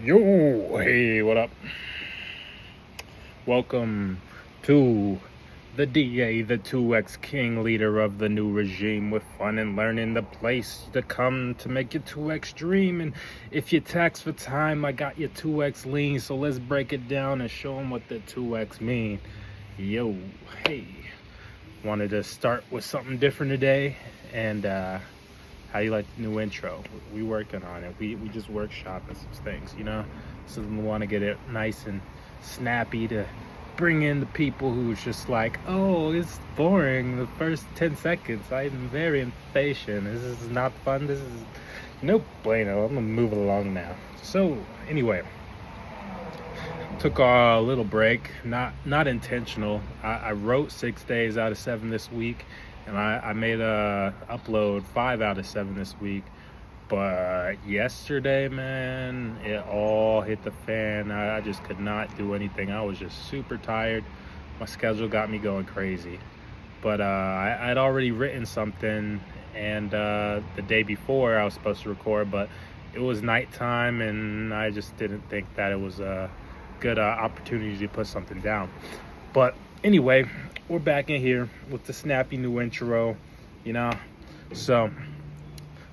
Yo, hey, what up? Welcome to the DA, the 2X King, leader of the new regime, with fun and learning, the place to come to make your 2X dream. And if you tax for time, I got your 2X lean, so let's break it down and show them what the 2X mean. Yo, hey, wanted to start with something different today, and how you like the new intro? We working on it. We just workshopping some things, So we want to get it nice and snappy to bring in the people who's just like, oh, it's boring the first 10 seconds. I'm very impatient. This is not fun. This is no bueno. I'm gonna move along now. So anyway, took a little break, not intentional. I wrote 6 days out of 7 this week, and I made a upload 5 out of 7 this week. But yesterday, man, it all hit the fan. I just could not do anything. I was just super tired. My schedule got me going crazy. But I'd already written something, and the day before I was supposed to record, but it was nighttime, and I just didn't think that it was a good opportunity to put something down. But anyway, we're back in here with the snappy new intro, So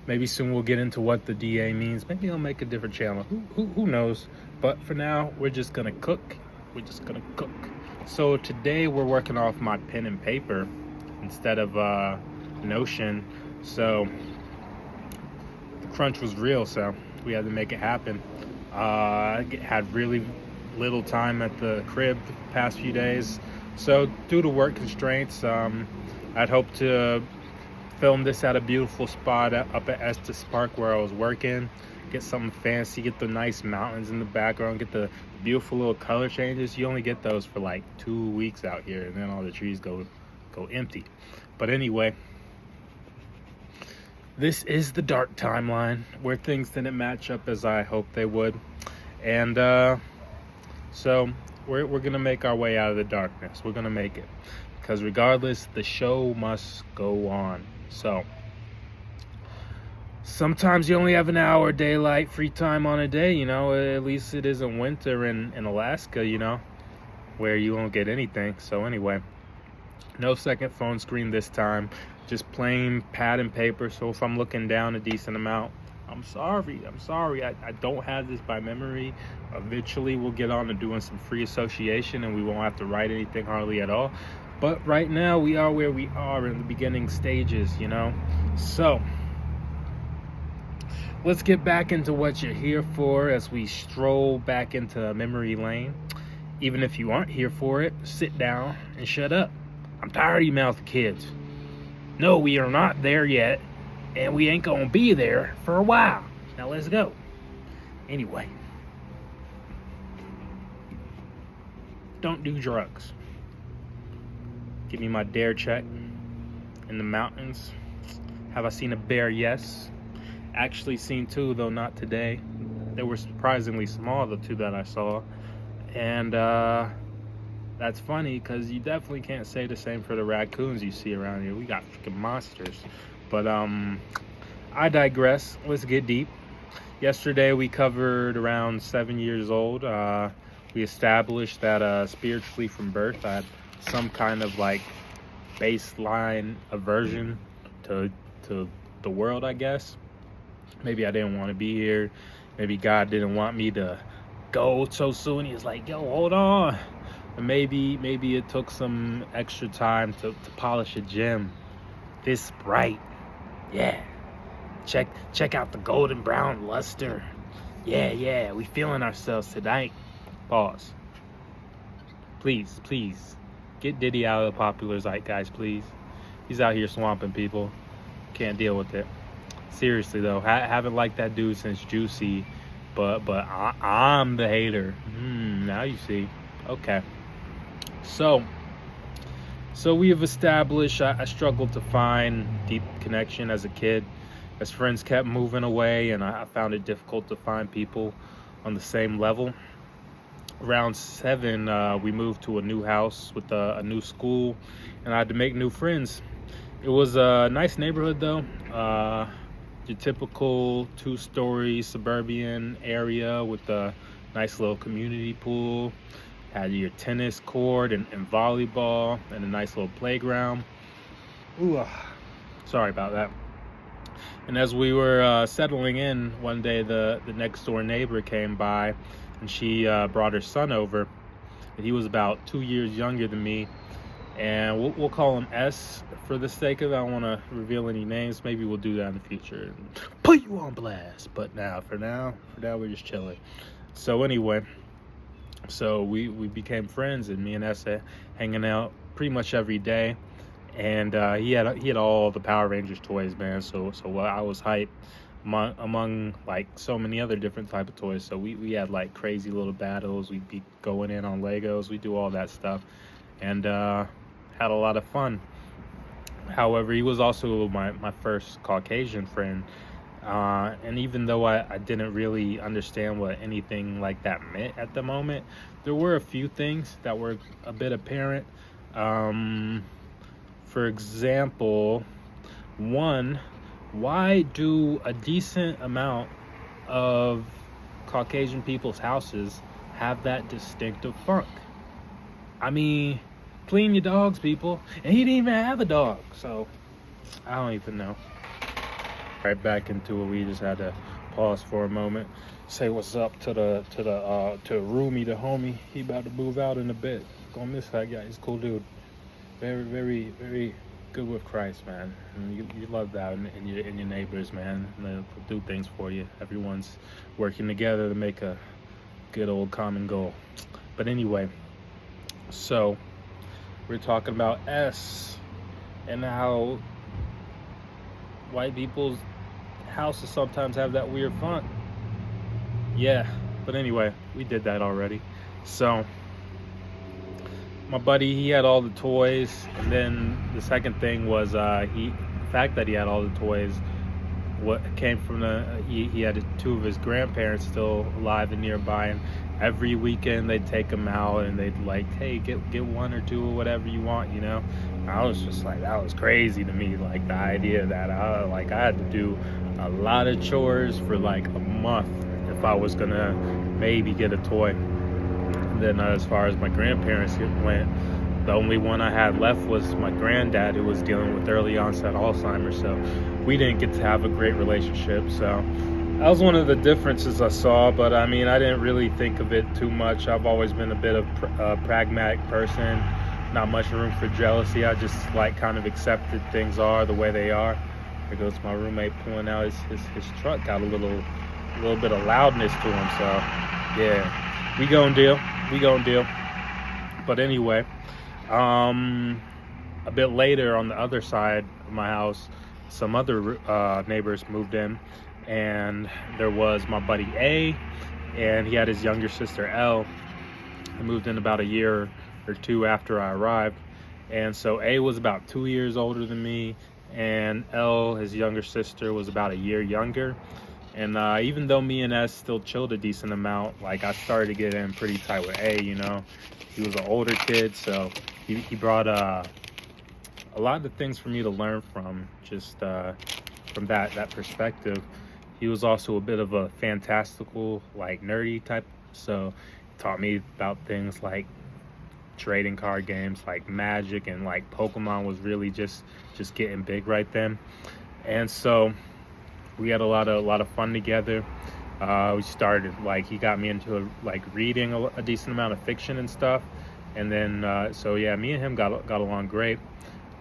maybe soon we'll get into what the DA means. Maybe I'll make a different channel. Who knows? But for now, we're just gonna cook. So today we're working off my pen and paper instead of Notion. So the crunch was real, so we had to make it happen. I had really little time at the crib the past few days. So due to work constraints, I'd hoped to film this at a beautiful spot up at Estes Park where I was working, get something fancy, get the nice mountains in the background, get the beautiful little color changes. You only get those for like 2 weeks out here, and then all the trees go empty. But anyway, this is the dark timeline where things didn't match up as I hoped they would. And so we're gonna make our way out of the darkness. We're gonna make it, because regardless, the show must go on. So sometimes you only have an hour daylight free time on a day, at least it isn't winter in Alaska, where you won't get anything. So anyway, no second phone screen this time, just plain pad and paper. So if I'm looking down a decent amount, I'm sorry. I don't have this by memory. Eventually we'll get on to doing some free association, and we won't have to write anything hardly at all. But right now we are where we are in the beginning stages, So let's get back into what you're here for as we stroll back into memory lane. Even if you aren't here for it, sit down and shut up. I'm tired of you mouth kids. No, we are not there yet, and we ain't gonna be there for a while. Now let's go. Anyway, don't do drugs. Give me my dare check in the mountains. Have I seen a bear? Yes. Actually seen 2, though not today. They were surprisingly small, the 2 that I saw. And that's funny, because you definitely can't say the same for the raccoons you see around here. We got freaking monsters. But I digress. Let's get deep. Yesterday we covered around 7 years old. We established that spiritually from birth I had some kind of like baseline aversion to the world, I guess. Maybe I didn't want to be here. Maybe God didn't want me to go so soon. He was like, yo, hold on. And maybe it took some extra time to polish a gem this bright. Yeah. Check out the golden brown luster. Yeah, we feeling ourselves tonight. Pause. Please. Get Diddy out of the popular zeitgeist, please. He's out here swamping people. Can't deal with it. Seriously, though, I haven't liked that dude since Juicy, but I'm the hater. Now you see. Okay. So we have established I struggled to find deep connection as a kid. As friends kept moving away, and I found it difficult to find people on the same level. Around 7, we moved to a new house with a new school, and I had to make new friends. It was a nice neighborhood, though. your typical two-story suburban area with a nice little community pool. Had your tennis court and volleyball and a nice little playground. Ooh, sorry about that. And as we were settling in one day, the next door neighbor came by, and she brought her son over. And he was about 2 years younger than me, and we'll call him S for the sake of it. I don't want to reveal any names. Maybe we'll do that in the future and put you on blast. But for now, we're just chilling. So anyway, so we became friends, and me and S hanging out pretty much every day. And he had all the Power Rangers toys, man. So I was hyped among like so many other different type of toys. So we had like crazy little battles. We'd be going in on Legos. We do all that stuff, and had a lot of fun. However, he was also my first Caucasian friend. And even though I didn't really understand what anything like that meant at the moment, there were a few things that were a bit apparent. For example, one, why do a decent amount of Caucasian people's houses have that distinctive funk? I mean, clean your dogs, people. And he didn't even have a dog, so I don't even know. Right back into it. We just had to pause for a moment, say what's up to Roomy, the homie. He about to move out in a bit. Gonna miss that guy. He's a cool dude. Very, very, very good with Christ, man. And you love that in your neighbors, man. And they'll do things for you. Everyone's working together to make a good old common goal. But anyway, so we're talking about S and how white people's houses sometimes have that weird font. Yeah, but anyway, we did that already. So my buddy, he had all the toys, and then the second thing was the fact that he had all the toys. What came from he had two of his grandparents still alive and nearby, and every weekend they'd take him out and they'd like, hey, get one or two or whatever you want, you know. I was just like, that was crazy to me, like the idea that I had to do a lot of chores for like a month if I was gonna maybe get a toy. And then as far as my grandparents went, the only one I had left was my granddad, who was dealing with early onset Alzheimer's, so we didn't get to have a great relationship. So that was one of the differences I saw, but I mean, I didn't really think of it too much. I've always been a bit of a pragmatic person, not much room for jealousy. I just like kind of accepted things are the way they are. There goes my roommate pulling out his truck, got a little bit of loudness to him, so yeah, we gonna deal. But anyway, a bit later on the other side of my house, some other neighbors moved in, and there was my buddy A, and he had his younger sister L. They moved in about a year or two after I arrived, and so A was about 2 years older than me, and L, his younger sister, was about a year younger. And even though me and S still chilled a decent amount, like I started to get in pretty tight with A, you know. He was an older kid, so he brought a lot of things for me to learn from, just from that perspective. He was also a bit of a fantastical, like nerdy type, so he taught me about things like trading card games, like Magic, and like Pokemon was really just getting big right then. And so we had a lot of fun together. We started, like, he got me into like reading a decent amount of fiction and stuff, and then so yeah, me and him got along great.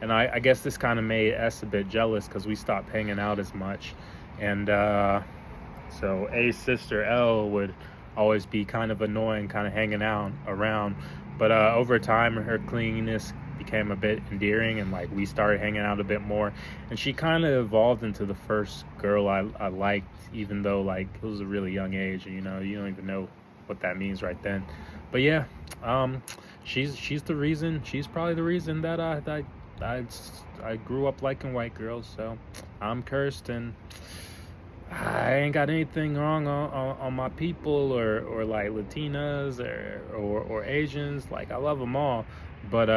And I guess this kind of made S a bit jealous because we stopped hanging out as much. And so A's sister L would always be kind of annoying, kind of hanging out around, but over time her clinginess became a bit endearing, and like we started hanging out a bit more, and she kind of evolved into the first girl I liked, even though like it was a really young age, and you know, you don't even know what that means right then. But yeah, she's probably the reason that I grew up liking white girls. So I'm cursed, and I ain't got anything wrong on my people or like Latinas or Asians. Like, I love them all. But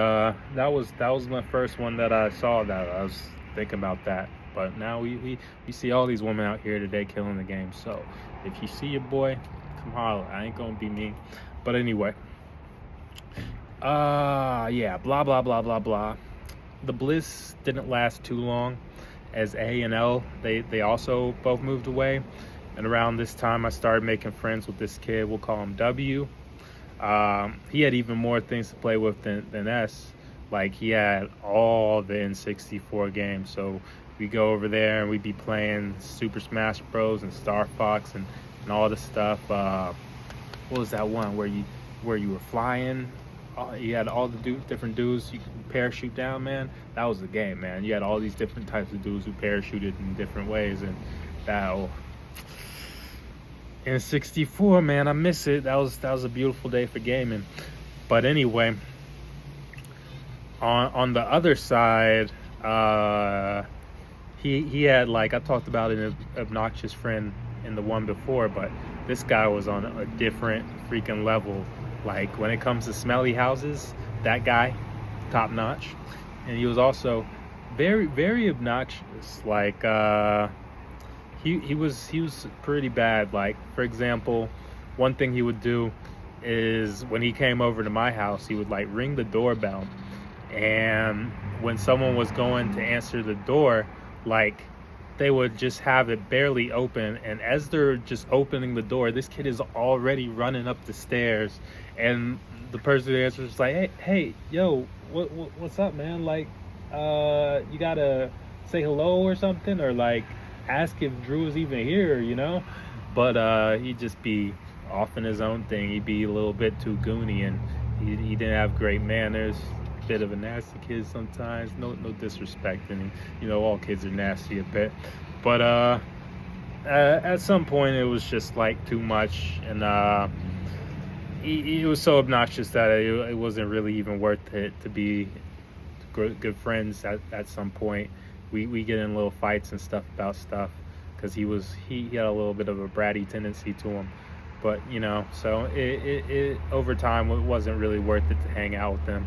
that was my first one that I saw that I was thinking about that. But now we see all these women out here today killing the game. So if you see your boy, come holler. I ain't gonna be mean. But anyway, yeah, blah blah blah blah blah. The bliss didn't last too long, as A and L they also both moved away. And around this time, I started making friends with this kid. We'll call him W. He had even more things to play with than S. Like, he had all the N64 games. So we go over there and we'd be playing Super Smash Bros. And Star Fox and all the stuff. What was that one where you were flying? You had all the different dudes you could parachute down, man. That was the game, man. You had all these different types of dudes who parachuted in different ways, and that. In 64, man, I miss it. That was a beautiful day for gaming. But anyway, on the other side, he had, like, I talked about an obnoxious friend in the one before, but this guy was on a different freaking level. Like, when it comes to smelly houses, that guy, top notch. And he was also very, very obnoxious. Like, he was pretty bad. Like, for example, one thing he would do is when he came over to my house, he would, like, ring the doorbell, and when someone was going to answer the door, like, they would just have it barely open, and as they're just opening the door, this kid is already running up the stairs, and the person who answers is like, hey, yo, what's up, man? Like, you gotta say hello or something, or, like, ask if Drew is even here, you know? But he'd just be off in his own thing. He'd be a little bit too goony, and he didn't have great manners. Bit of a nasty kid sometimes. No disrespect, and you know, all kids are nasty a bit. But at some point, it was just like too much, and he was so obnoxious that it wasn't really even worth it to be good friends. At some point, we get in little fights and stuff about stuff, because he had a little bit of a bratty tendency to him. But you know, so it over time, it wasn't really worth it to hang out with him,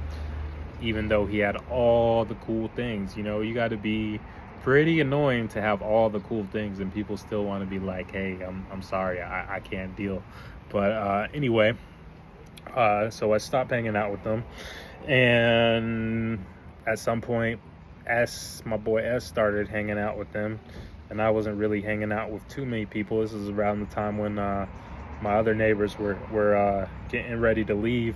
even though he had all the cool things. You know, you got to be pretty annoying to have all the cool things and people still want to be like, hey, I'm sorry, I can't deal. But anyway, so I stopped hanging out with them, and at some point, my boy S started hanging out with them, and I wasn't really hanging out with too many people. This is around the time when my other neighbors were getting ready to leave.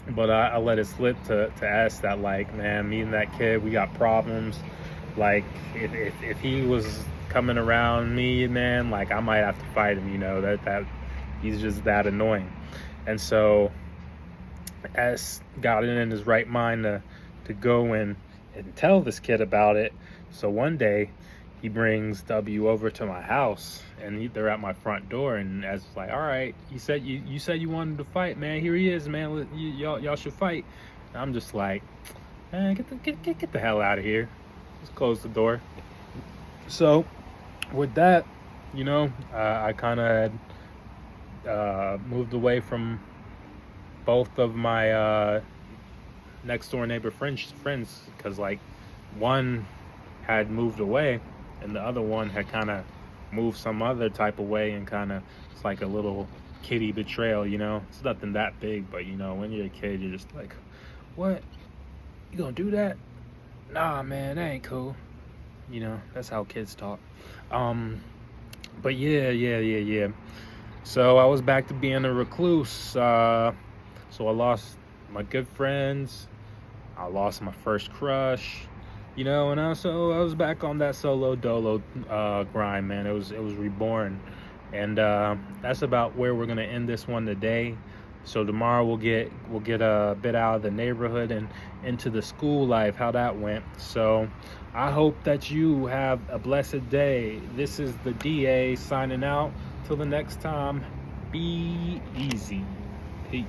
But I let it slip to ask that, like, man, me and that kid, we got problems. Like, if he was coming around me, man, like, I might have to fight him, you know, that he's just that annoying. And so S got it in his right mind to go and tell this kid about it. So one day he brings W over to my house, and they're at my front door, and as like, all right, you said you wanted to fight, man. Here he is, man. Y'all should fight. And I'm just like, man, get the hell out of here. Just close the door. So with that, you know, I kind of had moved away from both of my next door neighbor friends, because, like, one had moved away and the other one had kind of moved some other type of way, and kind of, it's like a little kitty betrayal, you know. It's nothing that big, but you know, when you're a kid, you're just like, what, you gonna do that? Nah, man, that ain't cool. You know, that's how kids talk. But yeah, so I was back to being a recluse. So I lost my good friends, I lost my first crush, you know, and also I was back on that solo dolo grind, man. It was reborn, and that's about where we're gonna end this one today. So tomorrow we'll get a bit out of the neighborhood and into the school life, how that went. So I hope that you have a blessed day. This is the DA signing out. Till the next time, be easy. Peace.